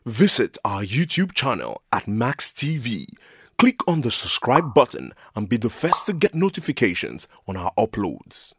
Visit our YouTube channel at Max TV. Click on the subscribe button and be the first to get notifications on our uploads.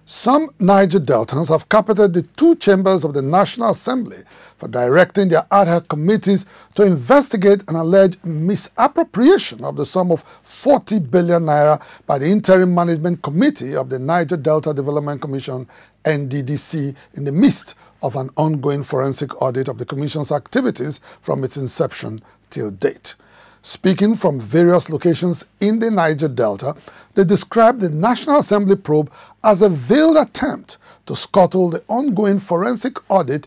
Some Niger Deltans have carpeted the two chambers of the National Assembly for directing their ad hoc committees to investigate an alleged misappropriation of the sum of 40 billion naira by the Interim Management Committee of the Niger Delta Development Commission, Nddc, in the midst of an ongoing forensic audit of the Commission's activities from its inception till date. Speaking from various locations in the Niger Delta, they described the National Assembly probe as a veiled attempt to scuttle the ongoing forensic audit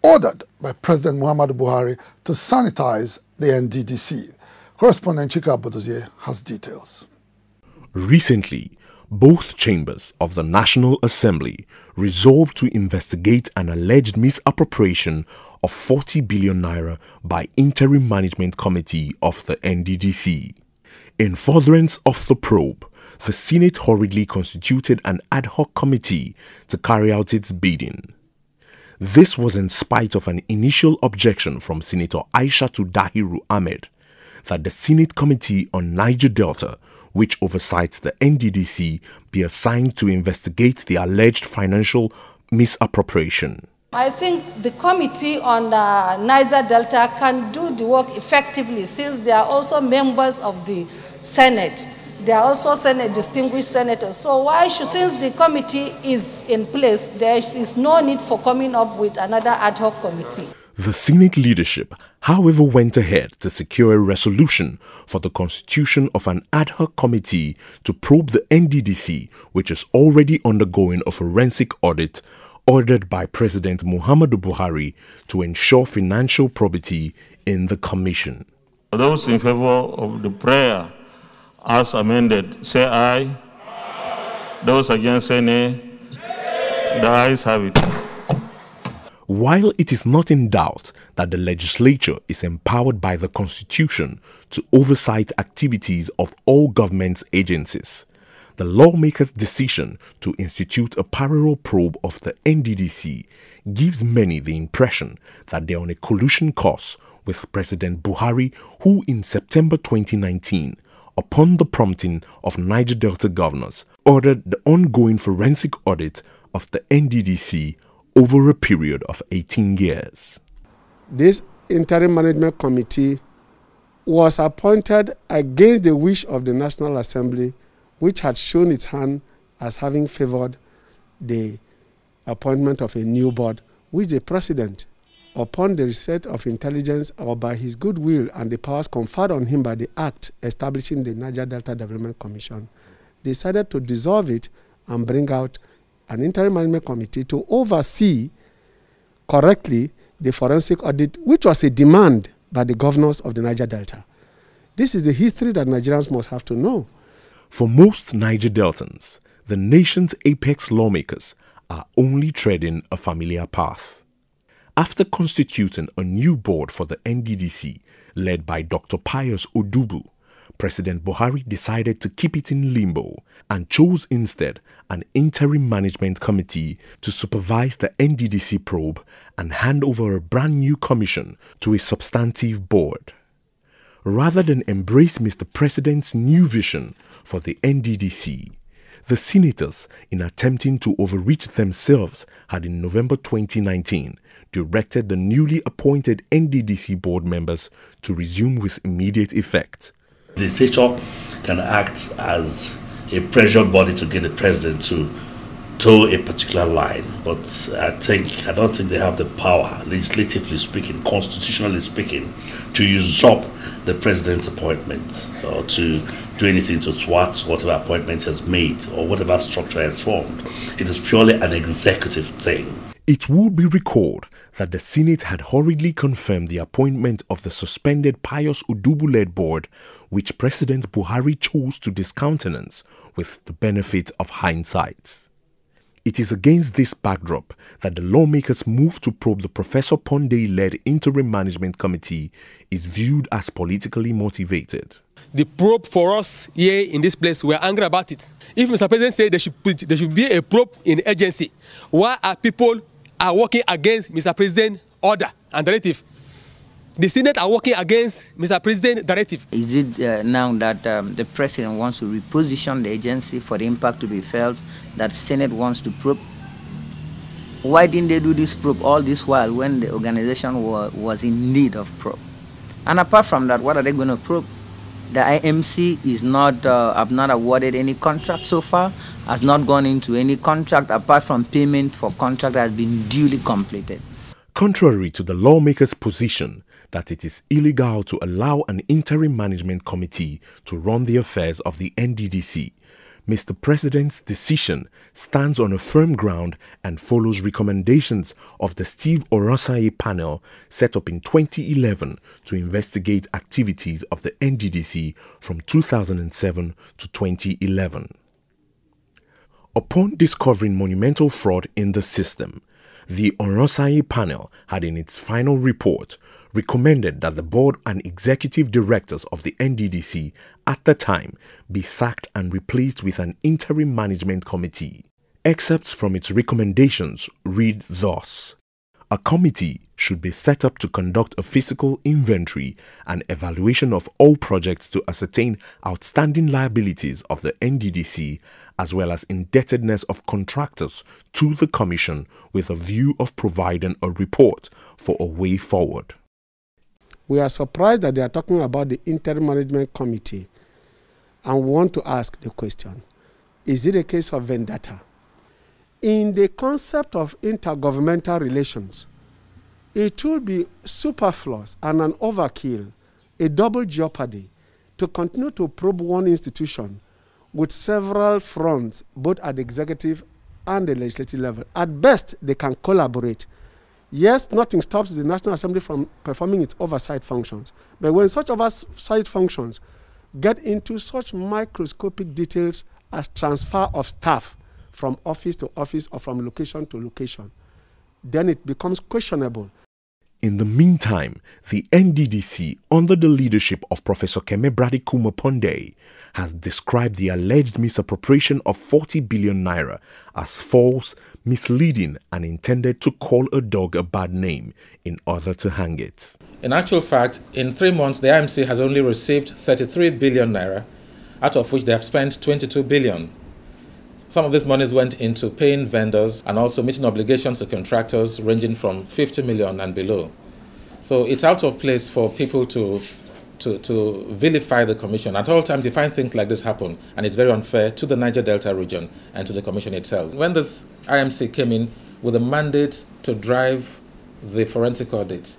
ordered by President Muhammadu Buhari to sanitize the Nddc. Correspondent Chika Bodozie has details. Recently, both chambers of the National Assembly resolved to investigate an alleged misappropriation of 40 billion naira by Interim Management Committee of the Nddc. In furtherance of the probe, the Senate hurriedly constituted an ad hoc committee to carry out its bidding. This was in spite of an initial objection from Senator Aishatu Dahiru Ahmed that the Senate Committee on Niger Delta, which oversights the Nddc, be assigned to investigate the alleged financial misappropriation. I think the Committee on Niger Delta can do the work effectively since they are also members of the Senate. They are also distinguished senators. So since the committee is in place, there is no need for coming up with another ad hoc committee. The Senate leadership, however, went ahead to secure a resolution for the constitution of an ad hoc committee to probe the Nddc, which is already undergoing a forensic audit ordered by President Muhammadu Buhari to ensure financial probity in the commission. Those in favor of the prayer as amended, say aye. Aye. Those against, say nay. The ayes have it. While it is not in doubt that the legislature is empowered by the Constitution to oversight activities of all government agencies, the lawmakers' decision to institute a parallel probe of the Nddc gives many the impression that they are on a collusion course with President Buhari, who in September 2019, upon the prompting of Niger Delta governors, ordered the ongoing forensic audit of the Nddc over a period of 18 years. This Interim Management Committee was appointed against the wish of the National Assembly, which had shown its hand as having favored the appointment of a new board, which the President, upon the receipt of intelligence or by his goodwill and the powers conferred on him by the Act establishing the Niger Delta Development Commission, decided to dissolve it and bring out an Interim Management Committee to oversee correctly the forensic audit, which was a demand by the governors of the Niger Delta. This is the history that Nigerians must have to know. For most Niger Deltans, the nation's apex lawmakers are only treading a familiar path. After constituting a new board for the Nddc, led by Dr. Pius Odubu, President Buhari decided to keep it in limbo and chose instead an interim management committee to supervise the Nddc probe and hand over a brand new commission to a substantive board. Rather than embrace Mr. President's new vision for the Nddc, the senators, in attempting to overreach themselves, had in November 2019 directed the newly appointed Nddc board members to resume with immediate effect. The legislature can act as a pressure body to get the president to toe a particular line, but I don't think they have the power, legislatively speaking, constitutionally speaking, to usurp the president's appointment or to do anything to thwart whatever appointment has made or whatever structure has formed. It is purely an executive thing. It will be recalled that the Senate had hurriedly confirmed the appointment of the suspended Pius Odubu-led board, which President Buhari chose to discountenance with the benefit of hindsight. It is against this backdrop that the lawmakers' move to probe the Professor Pondey-led Interim Management Committee is viewed as politically motivated. The probe for us here in this place, we are angry about it. If Mr. President said there should be a probe in the agency, why are people are working against Mr. President order and directive. The Senate are working against Mr. President directive. Is it now that the President wants to reposition the agency for the impact to be felt that Senate wants to probe? Why didn't they do this probe all this while when the organization was in need of probe? And apart from that, what are they going to probe? The IMC is not, have not awarded any contract so far, has not gone into any contract apart from payment for contract that has been duly completed. Contrary to the lawmakers' position that it is illegal to allow an interim management committee to run the affairs of the Nddc, Mr. President's decision stands on a firm ground and follows recommendations of the Steve Orosaye panel set up in 2011 to investigate activities of the Nddc from 2007 to 2011. Upon discovering monumental fraud in the system, the Orosaye panel had in its final report recommended that the board and executive directors of the Nddc at the time be sacked and replaced with an interim management committee. Excerpts from its recommendations read thus: a committee should be set up to conduct a physical inventory and evaluation of all projects to ascertain outstanding liabilities of the Nddc as well as indebtedness of contractors to the Commission with a view of providing a report for a way forward. We are surprised that they are talking about the interim management committee and want to ask the question, is it a case of vendetta? In the concept of intergovernmental relations, it will be superfluous and an overkill, a double jeopardy, to continue to probe one institution with several fronts, both at the executive and the legislative level. At best, they can collaborate. Yes, nothing stops the National Assembly from performing its oversight functions. But when such oversight functions get into such microscopic details as transfer of staff from office to office or from location to location, then it becomes questionable. In the meantime, the Nddc, under the leadership of Professor Keme Brady Kumaponde, has described the alleged misappropriation of 40 billion naira as false, misleading, and intended to call a dog a bad name in order to hang it. In actual fact, in 3 months, the IMC has only received 33 billion naira, out of which they have spent 22 billion. Some of these monies went into paying vendors and also meeting obligations to contractors ranging from 50 million and below. So it's out of place for people to vilify the Commission. At all times you find things like this happen, and it's very unfair to the Niger Delta region and to the Commission itself. When this IMC came in with a mandate to drive the forensic audit,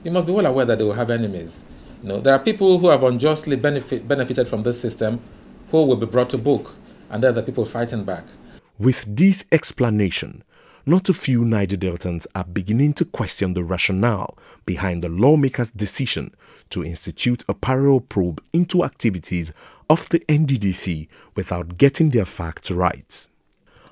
you must be well aware that they will have enemies. You know, there are people who have unjustly benefited from this system who will be brought to book, and there are the people fighting back. With this explanation, not a few Niger Deltans are beginning to question the rationale behind the lawmakers' decision to institute a parallel probe into activities of the Nddc without getting their facts right.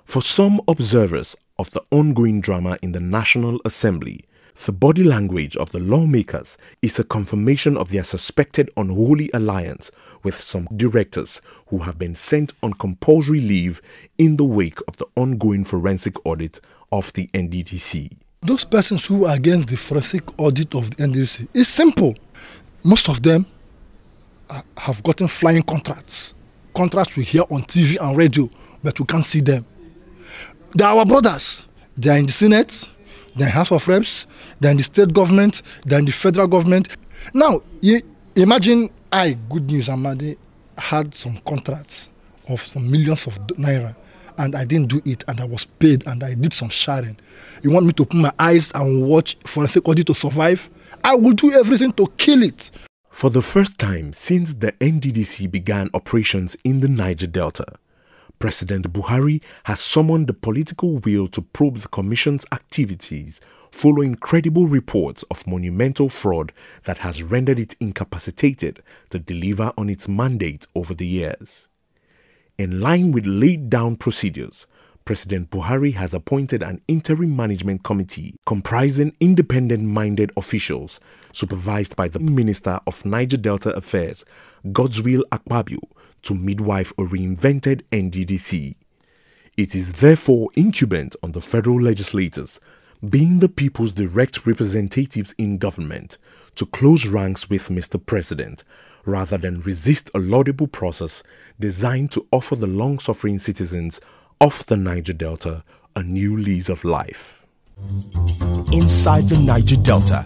For some observers of the ongoing drama in the National Assembly, the body language of the lawmakers is a confirmation of their suspected unholy alliance with some directors who have been sent on compulsory leave in the wake of the ongoing forensic audit of the Nddc. Those persons who are against the forensic audit of the Nddc, it's simple. Most of them have gotten flying contracts. Contracts we hear on TV and radio, but we can't see them. They are our brothers. They are in the Senate, they are in the House of Reps, they are in the state government, they are in the federal government. Now, imagine Good News Amadi, had some contracts of some millions of naira, and I didn't do it, and I was paid, and I did some sharing. You want me to put my eyes and watch forensic audit to survive? I will do everything to kill it. For the first time since the Nddc began operations in the Niger Delta, President Buhari has summoned the political will to probe the Commission's activities following credible reports of monumental fraud that has rendered it incapacitated to deliver on its mandate over the years. In line with laid-down procedures, President Buhari has appointed an interim management committee comprising independent-minded officials supervised by the Minister of Niger Delta Affairs, Godswill Akpabio, to midwife a reinvented Nddc. It is therefore incumbent on the federal legislators, being the people's direct representatives in government, to close ranks with Mr. President, rather than resist a laudable process designed to offer the long-suffering citizens of the Niger Delta a new lease of life. Inside the Niger Delta,